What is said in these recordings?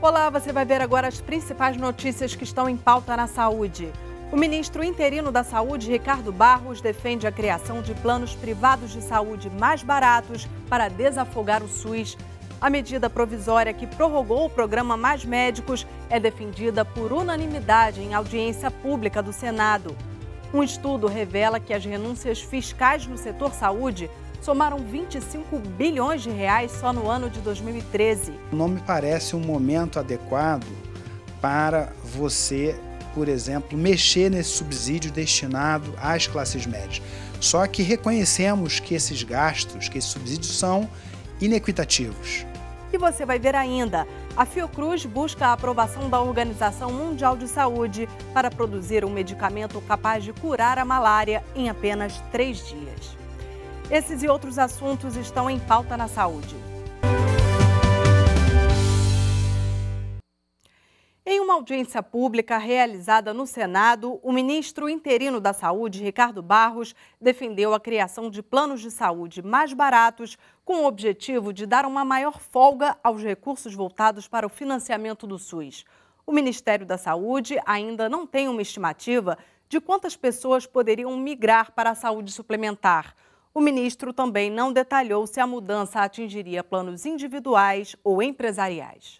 Olá, você vai ver agora as principais notícias que estão em pauta na saúde. O ministro interino da Saúde, Ricardo Barros, defende a criação de planos privados de saúde mais baratos para desafogar o SUS. A medida provisória que prorrogou o programa Mais Médicos é defendida por unanimidade em audiência pública do Senado. Um estudo revela que as renúncias fiscais no setor saúde somaram 25 bilhões de reais só no ano de 2013. Não me parece um momento adequado para você, por exemplo, mexer nesse subsídio destinado às classes médias. Só que reconhecemos que esses gastos, que esses subsídios são inequitativos. E você vai ver ainda, a Fiocruz busca a aprovação da Organização Mundial de Saúde para produzir um medicamento capaz de curar a malária em apenas 3 dias. Esses e outros assuntos estão em pauta na saúde. Em uma audiência pública realizada no Senado, o ministro interino da Saúde, Ricardo Barros, defendeu a criação de planos de saúde mais baratos com o objetivo de dar uma maior folga aos recursos voltados para o financiamento do SUS. O Ministério da Saúde ainda não tem uma estimativa de quantas pessoas poderiam migrar para a saúde suplementar. O ministro também não detalhou se a mudança atingiria planos individuais ou empresariais.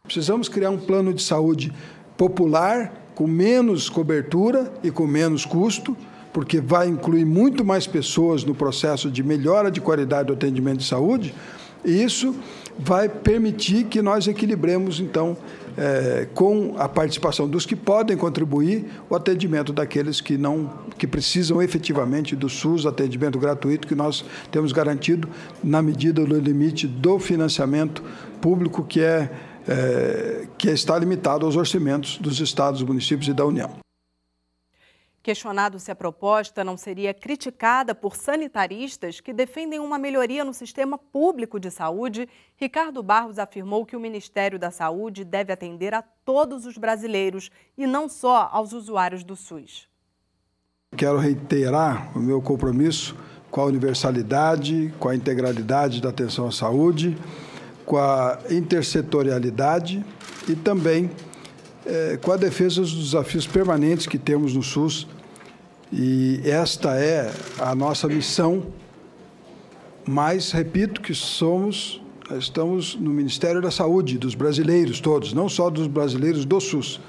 Precisamos criar um plano de saúde popular, com menos cobertura e com menos custo, porque vai incluir muito mais pessoas no processo de melhora de qualidade do atendimento de saúde, e isso vai permitir que nós equilibremos, então, com a participação dos que podem contribuir, o atendimento daqueles que precisam efetivamente do SUS, atendimento gratuito, que nós temos garantido na medida do limite do financiamento público que está limitado aos orçamentos dos estados, municípios e da União. Questionado se a proposta não seria criticada por sanitaristas que defendem uma melhoria no sistema público de saúde, Ricardo Barros afirmou que o Ministério da Saúde deve atender a todos os brasileiros e não só aos usuários do SUS. Quero reiterar o meu compromisso com a universalidade, com a integralidade da atenção à saúde, com a intersetorialidade e também com a defesa dos desafios permanentes que temos no SUS. E esta é a nossa missão, mas repito que estamos no Ministério da Saúde, dos brasileiros todos, não só dos brasileiros do SUS.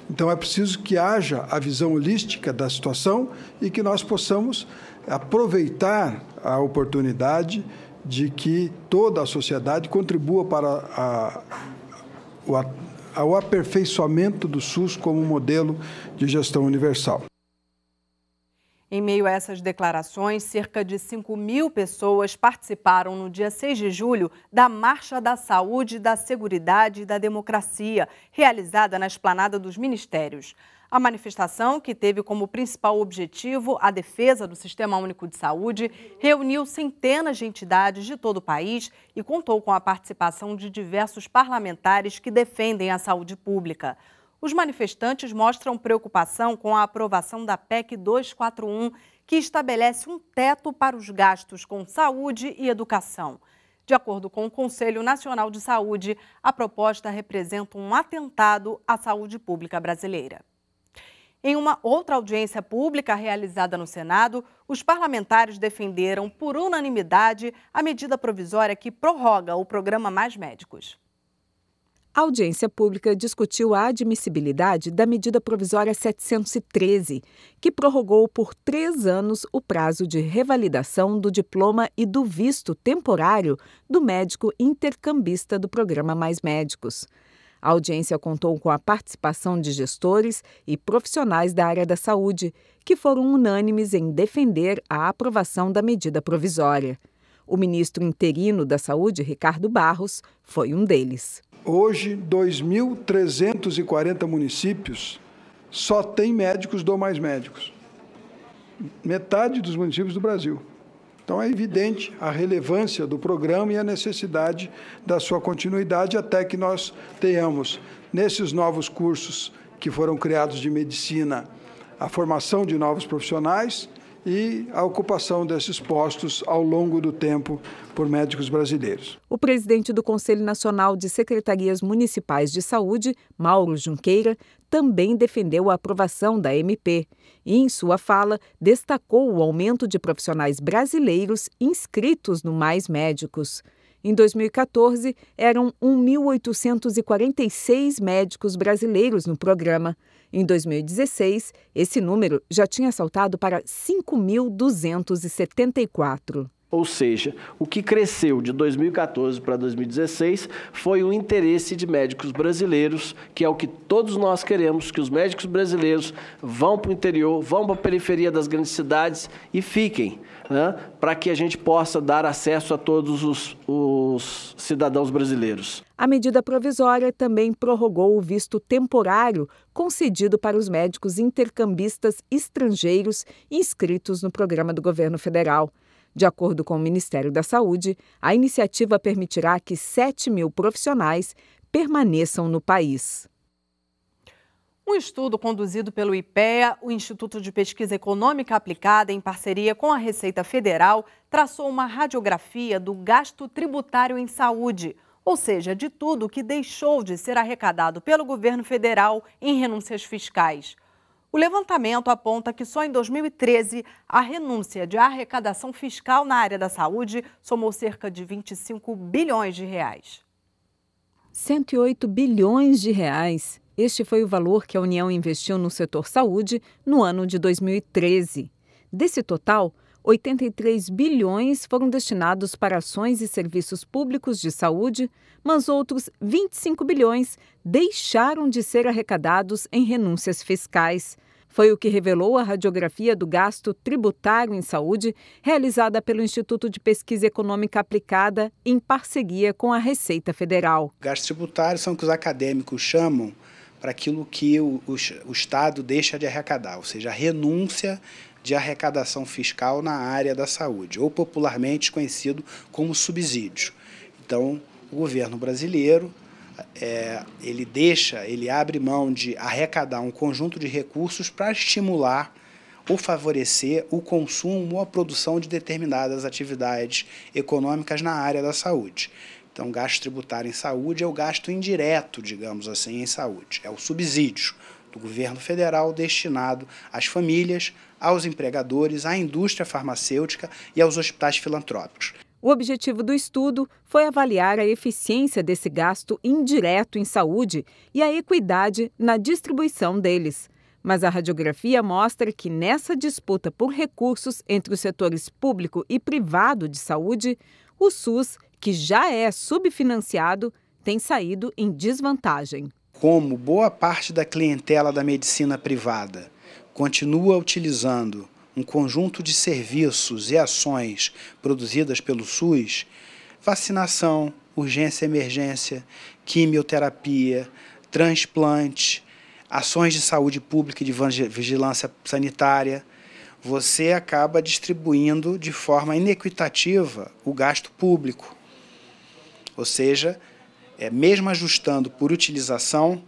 Então é preciso que haja a visão holística da situação e que nós possamos aproveitar a oportunidade de que toda a sociedade contribua para o aperfeiçoamento do SUS como modelo de gestão universal. Em meio a essas declarações, cerca de 5.000 pessoas participaram no dia 6 de julho da Marcha da Saúde, da Seguridade e da Democracia, realizada na Esplanada dos Ministérios. A manifestação, que teve como principal objetivo a defesa do Sistema Único de Saúde, reuniu centenas de entidades de todo o país e contou com a participação de diversos parlamentares que defendem a saúde pública. Os manifestantes mostram preocupação com a aprovação da PEC 241, que estabelece um teto para os gastos com saúde e educação. De acordo com o Conselho Nacional de Saúde, a proposta representa um atentado à saúde pública brasileira. Em uma outra audiência pública realizada no Senado, os parlamentares defenderam por unanimidade a medida provisória que prorroga o programa Mais Médicos. A audiência pública discutiu a admissibilidade da medida provisória 713, que prorrogou por 3 anos o prazo de revalidação do diploma e do visto temporário do médico intercambista do programa Mais Médicos. A audiência contou com a participação de gestores e profissionais da área da saúde, que foram unânimes em defender a aprovação da medida provisória. O ministro interino da Saúde, Ricardo Barros, foi um deles. Hoje, 2.340 municípios só têm médicos do Mais Médicos. Metade dos municípios do Brasil. Então, é evidente a relevância do programa e a necessidade da sua continuidade até que nós tenhamos, nesses novos cursos que foram criados de medicina, a formação de novos profissionais e a ocupação desses postos ao longo do tempo por médicos brasileiros. O presidente do Conselho Nacional de Secretarias Municipais de Saúde, Mauro Junqueira, também defendeu a aprovação da MP e, em sua fala, destacou o aumento de profissionais brasileiros inscritos no Mais Médicos. Em 2014, eram 1.846 médicos brasileiros no programa. Em 2016, esse número já tinha saltado para 5.274. Ou seja, o que cresceu de 2014 para 2016 foi o interesse de médicos brasileiros, que é o que todos nós queremos, que os médicos brasileiros vão para o interior, vão para a periferia das grandes cidades e fiquem, né, para que a gente possa dar acesso a todos os cidadãos brasileiros. A medida provisória também prorrogou o visto temporário concedido para os médicos intercambistas estrangeiros inscritos no programa do governo federal. De acordo com o Ministério da Saúde, a iniciativa permitirá que 7.000 profissionais permaneçam no país. Um estudo conduzido pelo IPEA, o Instituto de Pesquisa Econômica Aplicada, em parceria com a Receita Federal, traçou uma radiografia do gasto tributário em saúde, ou seja, de tudo que deixou de ser arrecadado pelo governo federal em renúncias fiscais. O levantamento aponta que só em 2013 a renúncia de arrecadação fiscal na área da saúde somou cerca de 25 bilhões de reais. 108 bilhões de reais. Este foi o valor que a União investiu no setor saúde no ano de 2013. Desse total, 83 bilhões foram destinados para ações e serviços públicos de saúde, mas outros 25 bilhões deixaram de ser arrecadados em renúncias fiscais. Foi o que revelou a radiografia do gasto tributário em saúde, realizada pelo Instituto de Pesquisa Econômica Aplicada, em parceria com a Receita Federal. Gastos tributários são o que os acadêmicos chamam para aquilo que o Estado deixa de arrecadar, ou seja, a renúncia de arrecadação fiscal na área da saúde, ou popularmente conhecido como subsídio. Então, o governo brasileiro, ele abre mão de arrecadar um conjunto de recursos para estimular ou favorecer o consumo ou a produção de determinadas atividades econômicas na área da saúde. Então, o gasto tributário em saúde é o gasto indireto, digamos assim, em saúde. É o subsídio do governo federal destinado às famílias, aos empregadores, à indústria farmacêutica e aos hospitais filantrópicos. O objetivo do estudo foi avaliar a eficiência desse gasto indireto em saúde e a equidade na distribuição deles. Mas a radiografia mostra que nessa disputa por recursos entre os setores público e privado de saúde, o SUS, que já é subfinanciado, tem saído em desvantagem. Como boa parte da clientela da medicina privada continua utilizando um conjunto de serviços e ações produzidas pelo SUS, vacinação, urgência e emergência, quimioterapia, transplante, ações de saúde pública e de vigilância sanitária, você acaba distribuindo de forma inequitativa o gasto público. Ou seja, mesmo ajustando por utilização,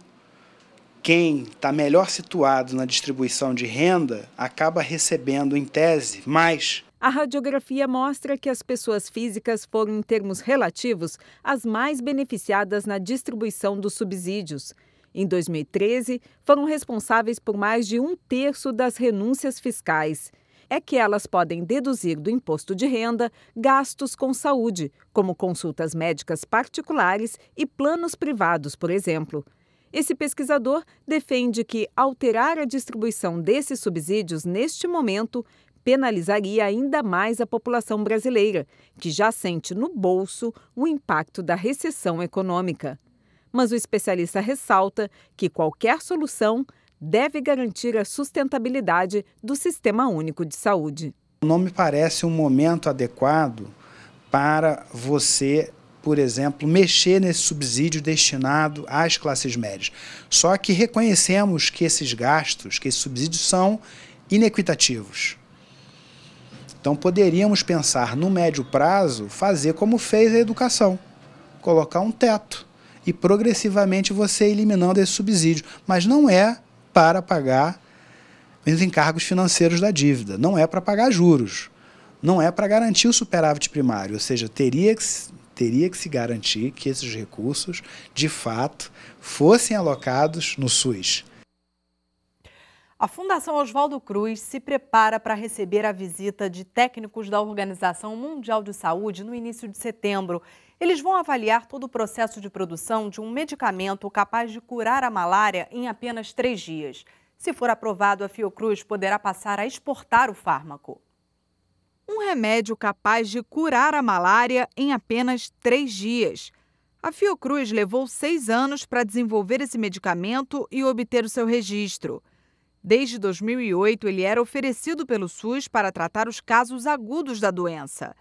quem está melhor situado na distribuição de renda acaba recebendo, em tese, mais. A radiografia mostra que as pessoas físicas foram, em termos relativos, as mais beneficiadas na distribuição dos subsídios. Em 2013, foram responsáveis por mais de 1/3 das renúncias fiscais. É que elas podem deduzir do imposto de renda gastos com saúde, como consultas médicas particulares e planos privados, por exemplo. Esse pesquisador defende que alterar a distribuição desses subsídios neste momento penalizaria ainda mais a população brasileira, que já sente no bolso o impacto da recessão econômica. Mas o especialista ressalta que qualquer solução deve garantir a sustentabilidade do Sistema Único de Saúde. Não me parece um momento adequado para você, por exemplo, mexer nesse subsídio destinado às classes médias. Só que reconhecemos que esses gastos, que esses subsídios são inequitativos. Então poderíamos pensar no médio prazo, fazer como fez a educação, colocar um teto e progressivamente você eliminando esse subsídio, mas não é para pagar os encargos financeiros da dívida. Não é para pagar juros, não é para garantir o superávit primário, ou seja, teria que se garantir que esses recursos, de fato, fossem alocados no SUS. A Fundação Oswaldo Cruz se prepara para receber a visita de técnicos da Organização Mundial de Saúde no início de setembro. Eles vão avaliar todo o processo de produção de um medicamento capaz de curar a malária em apenas 3 dias. Se for aprovado, a Fiocruz poderá passar a exportar o fármaco. Um remédio capaz de curar a malária em apenas 3 dias. A Fiocruz levou 6 anos para desenvolver esse medicamento e obter o seu registro. Desde 2008, ele era oferecido pelo SUS para tratar os casos agudos da doença.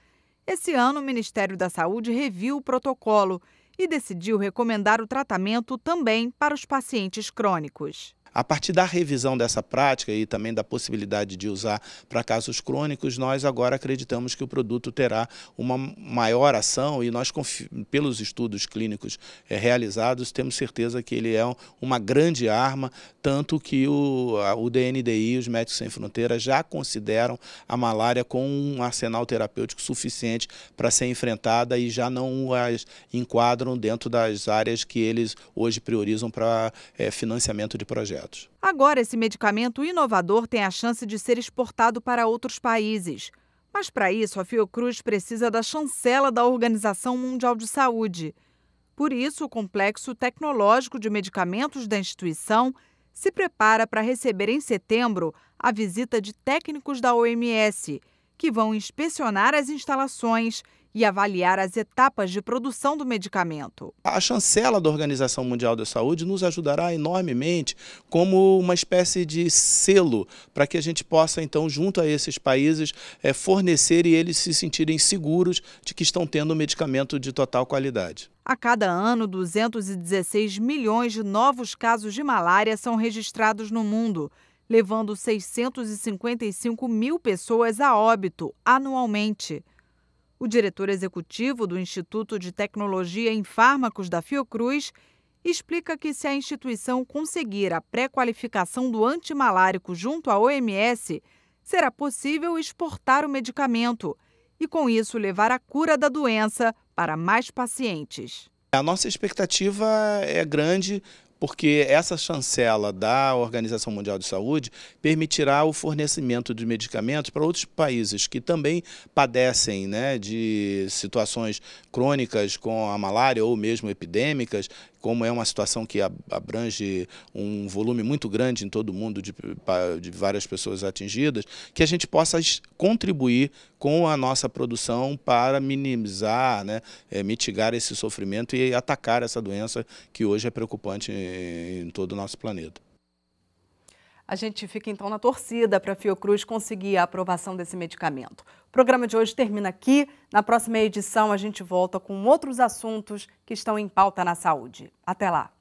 Esse ano, o Ministério da Saúde reviu o protocolo e decidiu recomendar o tratamento também para os pacientes crônicos. A partir da revisão dessa prática e também da possibilidade de usar para casos crônicos, nós agora acreditamos que o produto terá uma maior ação e nós, pelos estudos clínicos realizados, temos certeza que ele é uma grande arma, tanto que o DNDi, os Médicos Sem Fronteiras, já consideram a malária com um arsenal terapêutico suficiente para ser enfrentada e já não as enquadram dentro das áreas que eles hoje priorizam para financiamento de projetos. Agora, esse medicamento inovador tem a chance de ser exportado para outros países. Mas, para isso, a Fiocruz precisa da chancela da Organização Mundial de Saúde. Por isso, o Complexo Tecnológico de Medicamentos da instituição se prepara para receber em setembro a visita de técnicos da OMS, que vão inspecionar as instalações e avaliar as etapas de produção do medicamento. A chancela da Organização Mundial da Saúde nos ajudará enormemente como uma espécie de selo para que a gente possa, então, junto a esses países, fornecer e eles se sentirem seguros de que estão tendo um medicamento de total qualidade. A cada ano, 216 milhões de novos casos de malária são registrados no mundo, levando 655 mil pessoas a óbito anualmente. O diretor executivo do Instituto de Tecnologia em Fármacos da Fiocruz explica que se a instituição conseguir a pré-qualificação do antimalárico junto à OMS, será possível exportar o medicamento e, com isso, levar a cura da doença para mais pacientes. A nossa expectativa é grande, porque essa chancela da Organização Mundial de Saúde permitirá o fornecimento de medicamentos para outros países que também padecem, né, de situações crônicas com a malária ou mesmo epidêmicas, como é uma situação que abrange um volume muito grande em todo o mundo de várias pessoas atingidas, que a gente possa contribuir com a nossa produção para minimizar, né, mitigar esse sofrimento e atacar essa doença que hoje é preocupante em todo o nosso planeta. A gente fica então na torcida para a Fiocruz conseguir a aprovação desse medicamento. O programa de hoje termina aqui. Na próxima edição a gente volta com outros assuntos que estão em pauta na saúde. Até lá!